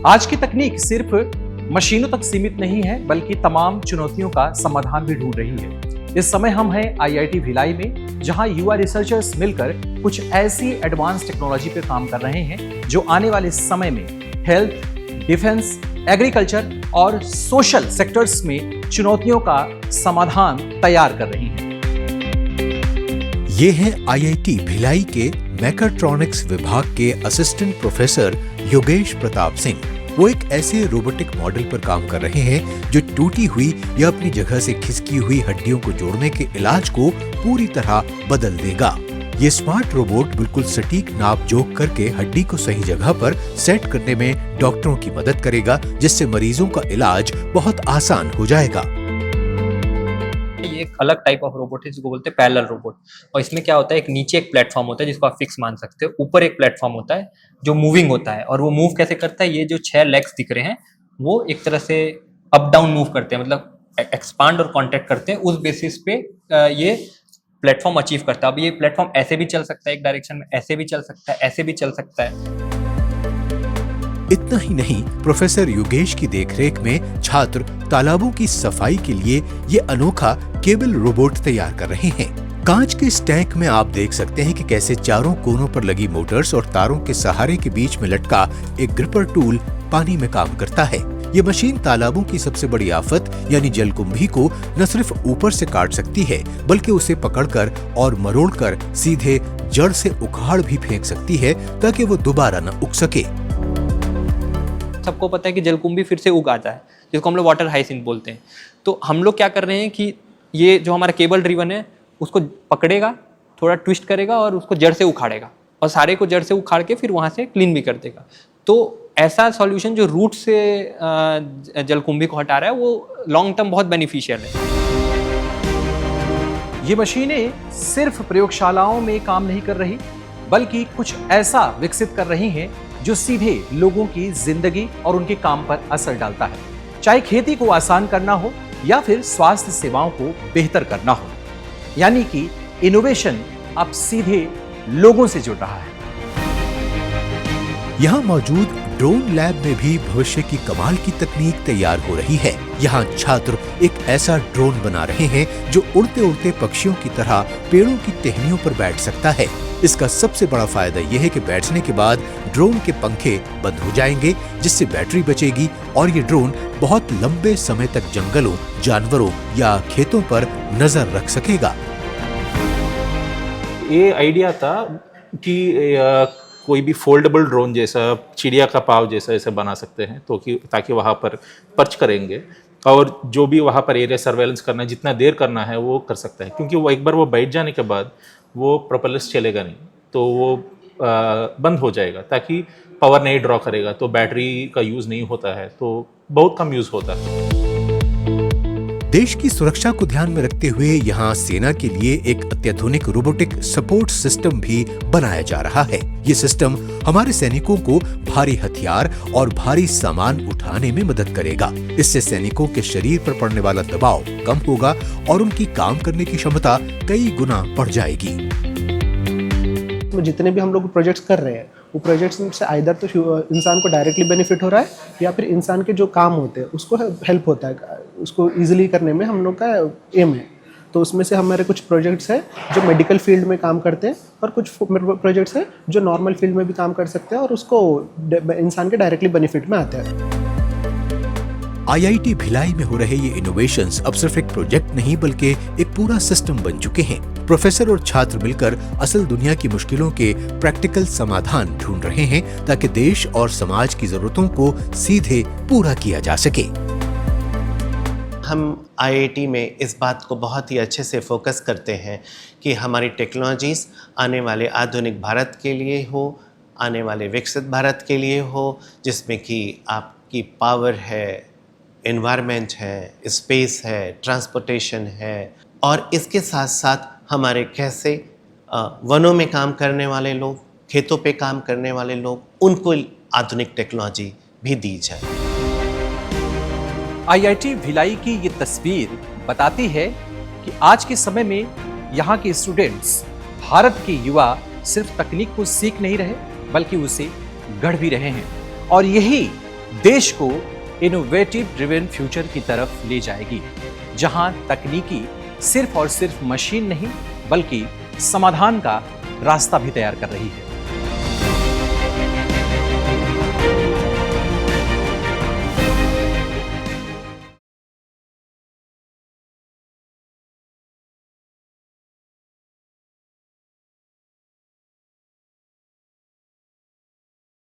आज की तकनीक सिर्फ मशीनों तक सीमित नहीं है, बल्कि तमाम चुनौतियों का समाधान भी ढूंढ रही है। इस समय हम हैं आईआईटी भिलाई में, जहां युवा रिसर्चर्स मिलकर कुछ ऐसी एडवांस टेक्नोलॉजी पर काम कर रहे हैं जो आने वाले समय में हेल्थ, डिफेंस, एग्रीकल्चर और सोशल सेक्टर्स में चुनौतियों का समाधान तैयार कर रही हैं। ये हैं आईआईटी भिलाई के मैकाट्रॉनिक्स विभाग के असिस्टेंट प्रोफेसर योगेश प्रताप सिंह। वो एक ऐसे रोबोटिक मॉडल पर काम कर रहे हैं जो टूटी हुई या अपनी जगह से खिसकी हुई हड्डियों को जोड़ने के इलाज को पूरी तरह बदल देगा। ये स्मार्ट रोबोट बिल्कुल सटीक नाप जोख करके हड्डी को सही जगह पर सेट करने में डॉक्टरों की मदद करेगा, जिससे मरीजों का इलाज बहुत आसान हो जाएगा। ये एक अलग टाइप ऑफ रोबोट है जिसको बोलते हैं पैरेलल रोबोट। और इसमें क्या होता है, एक नीचे एक प्लेटफॉर्म होता है जिसको आप फिक्स मान सकते हो, ऊपर एक प्लेटफॉर्म होता है जो मूविंग होता है। और वो मूव कैसे करता है, ये जो 6 लेग्स दिख रहे हैं वो एक तरह से अप डाउन मूव करते हैं, मतलब एक्सपांड और कॉन्ट्रैक्ट करते हैं। उस बेसिस पे ये प्लेटफॉर्म अचीव करता है। अब ये प्लेटफॉर्म ऐसे भी चल सकता है एक डायरेक्शन में, ऐसे भी चल सकता है, ऐसे भी चल सकता है। इतना ही नहीं, प्रोफेसर योगेश की देखरेख में छात्र तालाबों की सफाई के लिए ये अनोखा केबल रोबोट तैयार कर रहे हैं। कांच के इस टैंक में आप देख सकते हैं कि कैसे चारों कोनों पर लगी मोटर्स और तारों के सहारे के बीच में लटका एक ग्रिपर टूल पानी में काम करता है। ये मशीन तालाबों की सबसे बड़ी आफत यानी जलकुंभी को न सिर्फ ऊपर से काट सकती है, बल्कि उसे पकड़कर और मरोड़कर सीधे जड़ से उखाड़ भी फेंक सकती है, ताकि वो दोबारा न उग सके। सबको पता है कि जलकुंभी फिर से उग आता है, जिसको हम लोग वाटर हाइसिंथ बोलते हैं। तो हम लोग क्या कर रहे हैं कि ये जो हमारा केबल ड्रिवन है उसको पकड़ेगा, थोड़ा ट्विस्ट करेगा और उसको जड़ से उखाड़ेगा, और सारे को जड़ से उखाड़ के फिर वहां से क्लीन भी कर देगा। तो ऐसा सॉल्यूशन जो रूट से जलकुंभी को हटा रहा है वो लॉन्ग टर्म बहुत बेनिफिशियल है। ये मशीनें सिर्फ प्रयोगशालाओं में काम नहीं कर रही, बल्कि कुछ ऐसा विकसित कर रही हैं जो सीधे लोगों की जिंदगी और उनके काम पर असर डालता है। चाहे खेती को आसान करना हो या फिर स्वास्थ्य सेवाओं को बेहतर करना हो, यानी कि इनोवेशन अब सीधे लोगों से जुड़ रहा है। यहाँ मौजूद ड्रोन लैब में भी भविष्य की कमाल की तकनीक तैयार हो रही है। यहाँ छात्र एक ऐसा ड्रोन बना रहे हैं जो उड़ते उड़ते पक्षियों की तरह पेड़ों की टहनियों पर बैठ सकता है। इसका सबसे बड़ा फायदा यह है कि बैठने के बाद ड्रोन के पंखे बंद हो जाएंगे, जिससे बैटरी बचेगी और ये ड्रोन बहुत लंबे समय तक जंगलों, जानवरों या खेतों पर नजर रख सकेगा। ये आइडिया था कि कोई भी फोल्डेबल ड्रोन जैसा, चिड़िया का पाव जैसा ऐसे बना सकते हैं, तो कि ताकि वहाँ पर पर्च करेंगे और जो भी वहाँ पर एरिया सर्वेलेंस करना है, जितना देर करना है वो कर सकता है। क्योंकि वो एक बार वो बैठ जाने के बाद वो प्रोपेलर्स चलेगा नहीं, तो वो बंद हो जाएगा, ताकि पावर नहीं ड्रॉ करेगा, तो बैटरी का यूज़ नहीं होता है, तो बहुत कम यूज़ होता है। देश की सुरक्षा को ध्यान में रखते हुए यहाँ सेना के लिए एक अत्याधुनिक रोबोटिक सपोर्ट सिस्टम भी बनाया जा रहा है। ये सिस्टम हमारे सैनिकों को भारी हथियार और भारी सामान उठाने में मदद करेगा। इससे सैनिकों के शरीर पर पड़ने वाला दबाव कम होगा और उनकी काम करने की क्षमता कई गुना बढ़ जाएगी। जितने भी हम लोग प्रोजेक्ट्स कर रहे हैं, वो प्रोजेक्ट्स से आइदर तो इंसान को डायरेक्टली बेनिफिट हो रहा है, या फिर इंसान के जो काम होते हैं उसको हेल्प होता है, उसको इजीली करने में हम लोग का एम है। तो उसमें से हमारे कुछ प्रोजेक्ट्स हैं जो मेडिकल फील्ड में काम करते हैं, और कुछ प्रोजेक्ट्स हैं जो नॉर्मल फील्ड में भी काम कर सकते हैं और उसको इंसान के डायरेक्टली बेनिफिट में आते हैं। आईआईटी भिलाई में हो रहे ये इनोवेशंस अब सिर्फ एक प्रोजेक्ट नहीं, बल्कि एक पूरा सिस्टम बन चुके हैं। प्रोफेसर और छात्र मिलकर असल दुनिया की मुश्किलों के प्रैक्टिकल समाधान ढूंढ रहे हैं, ताकि देश और समाज की जरूरतों को सीधे पूरा किया जा सके। हम आईआईटी में इस बात को बहुत ही अच्छे से फोकस करते हैं कि हमारी टेक्नोलॉजीज़ आने वाले आधुनिक भारत के लिए हो, आने वाले विकसित भारत के लिए हो, जिसमें कि आपकी पावर है, एनवायरनमेंट है, स्पेस है, ट्रांसपोर्टेशन है, और इसके साथ साथ हमारे कैसे वनों में काम करने वाले लोग, खेतों पे काम करने वाले लोग, उनको आधुनिक टेक्नोलॉजी भी दी जाए। आईआईटी भिलाई की ये तस्वीर बताती है कि आज के समय में यहाँ के स्टूडेंट्स, भारत के युवा सिर्फ तकनीक को सीख नहीं रहे, बल्कि उसे गढ़ भी रहे हैं। और यही देश को इनोवेटिव ड्रिवन फ्यूचर की तरफ ले जाएगी, जहां तकनीकी सिर्फ और सिर्फ मशीन नहीं बल्कि समाधान का रास्ता भी तैयार कर रही है।